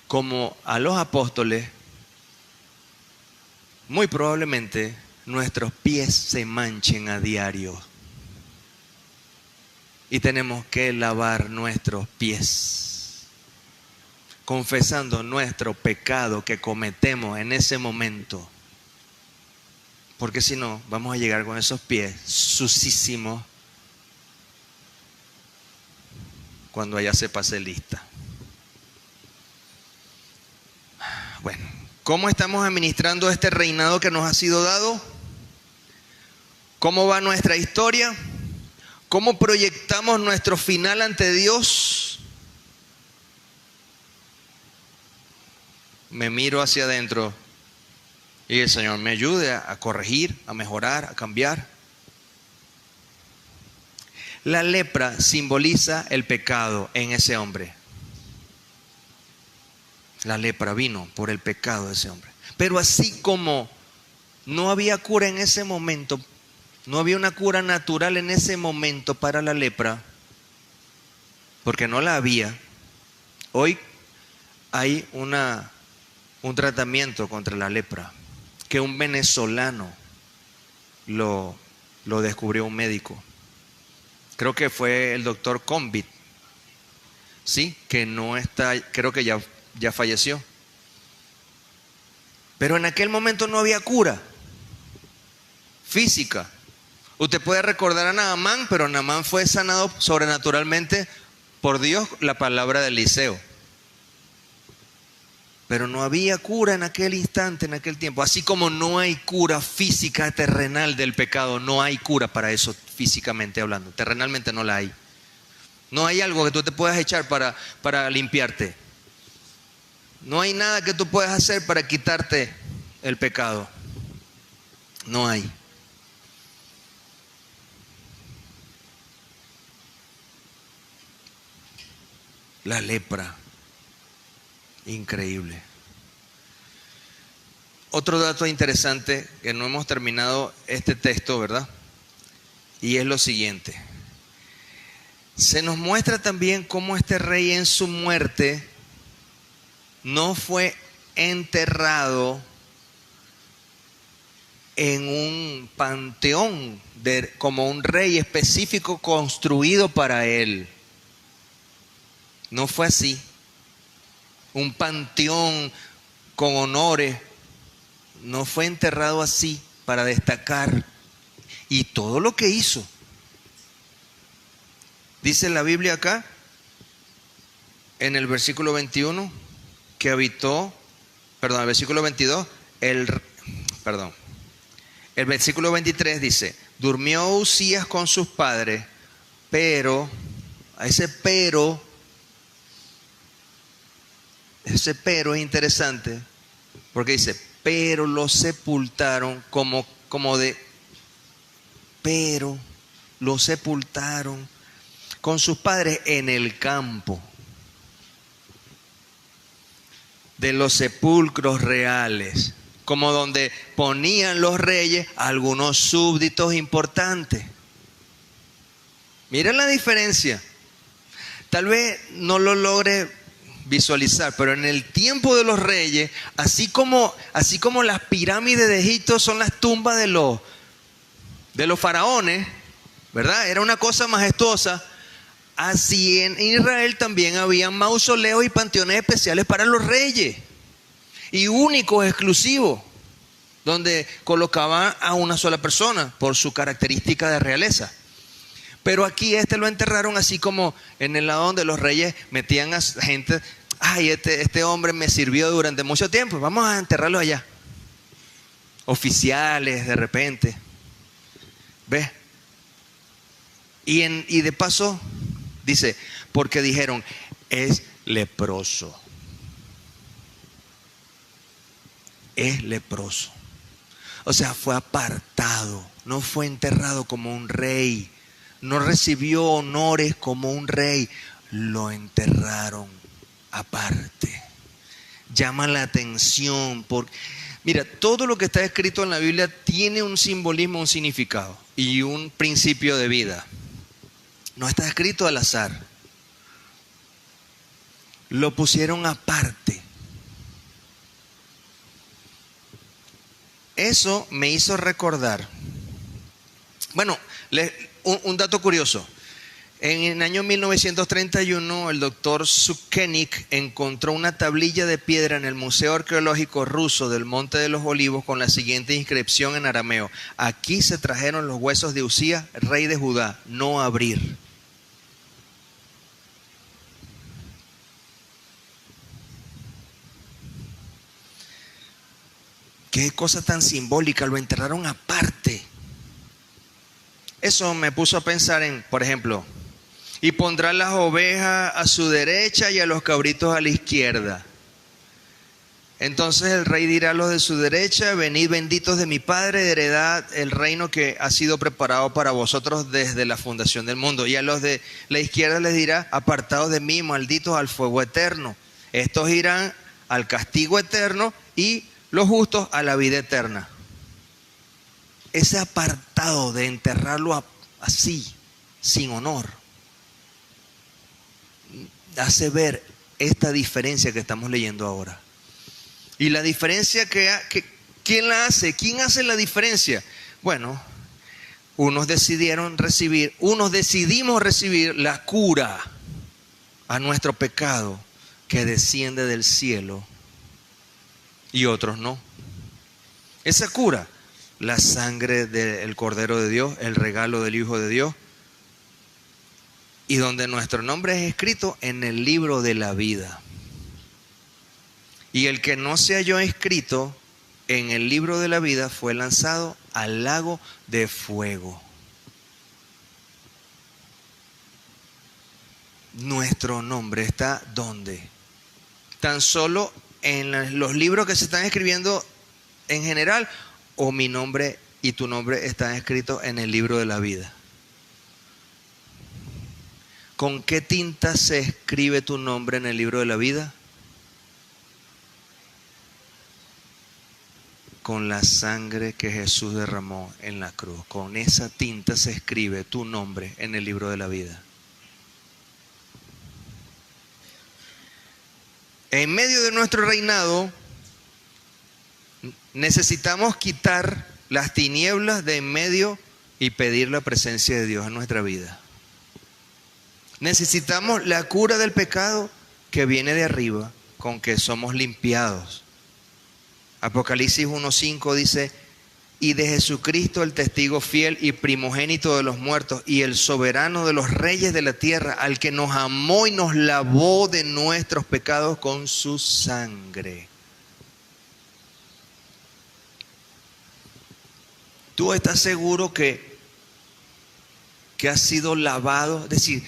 como a los apóstoles, muy probablemente nuestros pies se manchen a diario. Y tenemos que lavar nuestros pies, confesando nuestro pecado que cometemos en ese momento. Porque si no, vamos a llegar con esos pies sucísimos cuando allá se pase lista. Bueno, ¿cómo estamos administrando este reinado que nos ha sido dado? ¿Cómo va nuestra historia? ¿Cómo proyectamos nuestro final ante Dios? Me miro hacia adentro y el Señor me ayude a corregir, a mejorar, a cambiar. La lepra simboliza el pecado en ese hombre. La lepra vino por el pecado de ese hombre. Pero así como no había cura en ese momento, no había una cura natural en ese momento para la lepra, porque no la había, hoy hay un tratamiento contra la lepra, que un venezolano lo descubrió un médico. Creo que fue el doctor Convit, sí, que no está, creo que ya falleció. Pero en aquel momento no había cura física. Usted puede recordar a Naamán, pero Naamán fue sanado sobrenaturalmente por Dios, la palabra de Eliseo. Pero no había cura en aquel instante, en aquel tiempo. Así como no hay cura física terrenal del pecado, no hay cura para eso físicamente hablando. Terrenalmente no la hay. No hay algo que tú te puedas echar para limpiarte. No hay nada que tú puedas hacer para quitarte el pecado. No hay. La lepra. Increíble. Otro dato interesante, que no hemos terminado este texto, ¿verdad? Y es lo siguiente. Se nos muestra también cómo este rey en su muerte no fue enterrado en un panteón como un rey específico construido para él. No fue así. Un panteón con honores. No fue enterrado así para destacar. Y todo lo que hizo. Dice la Biblia acá, en el versículo 21, que habitó, perdón, el versículo 22, el versículo 23 dice, durmió Uzías con sus padres, pero, ese pero es interesante, porque dice, pero lo sepultaron pero lo sepultaron con sus padres en el campo de los sepulcros reales, como donde ponían los reyes algunos súbditos importantes. Miren la diferencia. Tal vez no lo logre visualizar, pero en el tiempo de los reyes, así como las pirámides de Egipto son las tumbas de los faraones, ¿verdad? Era una cosa majestuosa. Así en Israel también había mausoleos y panteones especiales para los reyes. y únicos, exclusivos, donde colocaban a una sola persona por su característica de realeza. Pero aquí lo enterraron así como en el lado donde los reyes metían a gente. Ay, este hombre me sirvió durante mucho tiempo, vamos a enterrarlo allá. Oficiales de repente. ¿Ves? Y de paso, dice, porque dijeron, es leproso. Es leproso. O sea, fue apartado, no fue enterrado como un rey, no recibió honores como un rey, lo enterraron aparte. Llama la atención porque, mira, todo lo que está escrito en la Biblia tiene un simbolismo, un significado y un principio de vida. No está escrito al azar. Lo pusieron aparte. Eso me hizo recordar. Bueno, un dato curioso. En el año 1931, el doctor Sukenick encontró una tablilla de piedra en el Museo Arqueológico Ruso del Monte de los Olivos con la siguiente inscripción en arameo: aquí se trajeron los huesos de Usías, rey de Judá, no abrir. Qué cosa tan simbólica, lo enterraron aparte. Eso me puso a pensar en, por ejemplo, y pondrá las ovejas a su derecha y a los cabritos a la izquierda. Entonces el rey dirá a los de su derecha: venid benditos de mi Padre, heredad el reino que ha sido preparado para vosotros desde la fundación del mundo. Y a los de la izquierda les dirá: apartados de mí, malditos, al fuego eterno. Estos irán al castigo eterno y los justos a la vida eterna. Ese apartado de enterrarlo así, sin honor, hace ver esta diferencia que estamos leyendo ahora. Y la diferencia ¿quién la hace? ¿Quién hace la diferencia? Bueno, unos decidimos recibir la cura a nuestro pecado que desciende del cielo y otros no. Esa cura, la sangre del Cordero de Dios, el regalo del Hijo de Dios, y donde nuestro nombre es escrito en el libro de la vida. Y el que no se halló escrito en el libro de la vida fue lanzado al lago de fuego. Nuestro nombre está ¿dónde? Tan solo en los libros que se están escribiendo en general, o mi nombre y tu nombre están escritos en el libro de la vida. ¿Con qué tinta se escribe tu nombre en el libro de la vida? Con la sangre que Jesús derramó en la cruz. Con esa tinta se escribe tu nombre en el libro de la vida. En medio de nuestro reinado necesitamos quitar las tinieblas de en medio y pedir la presencia de Dios en nuestra vida. Necesitamos la cura del pecado que viene de arriba, con que somos limpiados. Apocalipsis 1:5 dice: y de Jesucristo, el testigo fiel y primogénito de los muertos y el soberano de los reyes de la tierra, al que nos amó y nos lavó de nuestros pecados con su sangre. ¿Tú estás seguro que has sido lavado? Es decir,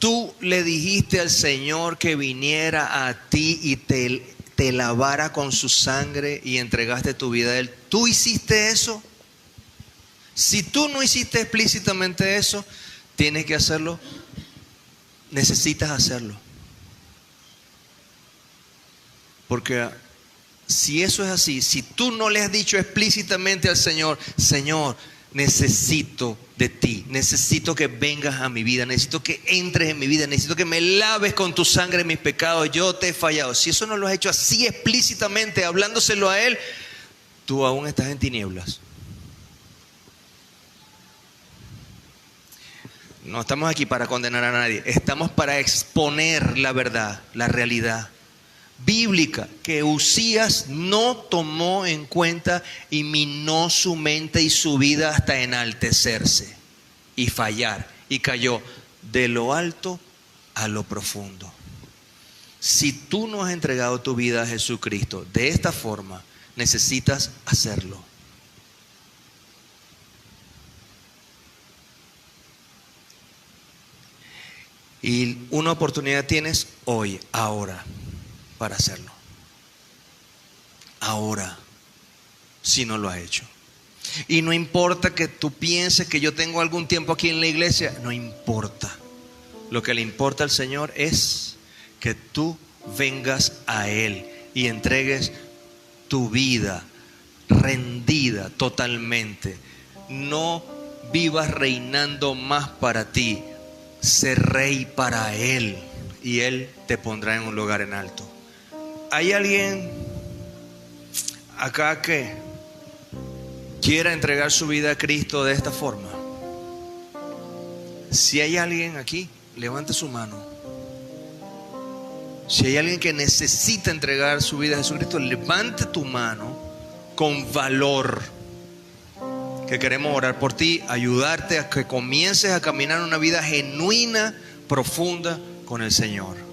tú le dijiste al Señor que viniera a ti y te lavara con su sangre y entregaste tu vida a Él. ¿Tú hiciste eso? Si tú no hiciste explícitamente eso, tienes que hacerlo. Necesitas hacerlo. Porque si eso es así, si tú no le has dicho explícitamente al Señor: Señor, necesito de ti, necesito que vengas a mi vida, necesito que entres en mi vida, necesito que me laves con tu sangre mis pecados, yo te he fallado. Si eso no lo has hecho así explícitamente, hablándoselo a Él, tú aún estás en tinieblas. No estamos aquí para condenar a nadie, estamos para exponer la verdad, la realidad, bíblica que Uzías no tomó en cuenta y minó su mente y su vida hasta enaltecerse y fallar, y cayó de lo alto a lo profundo. Si tú no has entregado tu vida a Jesucristo de esta forma, necesitas hacerlo. Y una oportunidad tienes hoy, ahora, para hacerlo. Ahora, si no lo has hecho. Y no importa que tú pienses que yo tengo algún tiempo aquí en la iglesia, no importa. Lo que le importa al Señor es que tú vengas a Él y entregues tu vida rendida totalmente. No vivas reinando más para ti. Sé rey para Él y Él te pondrá en un lugar en alto. ¿Hay alguien acá que quiera entregar su vida a Cristo de esta forma? Si hay alguien aquí, levante su mano. Si hay alguien que necesita entregar su vida a Jesucristo, levante tu mano con valor. Que queremos orar por ti, ayudarte a que comiences a caminar una vida genuina, profunda con el Señor.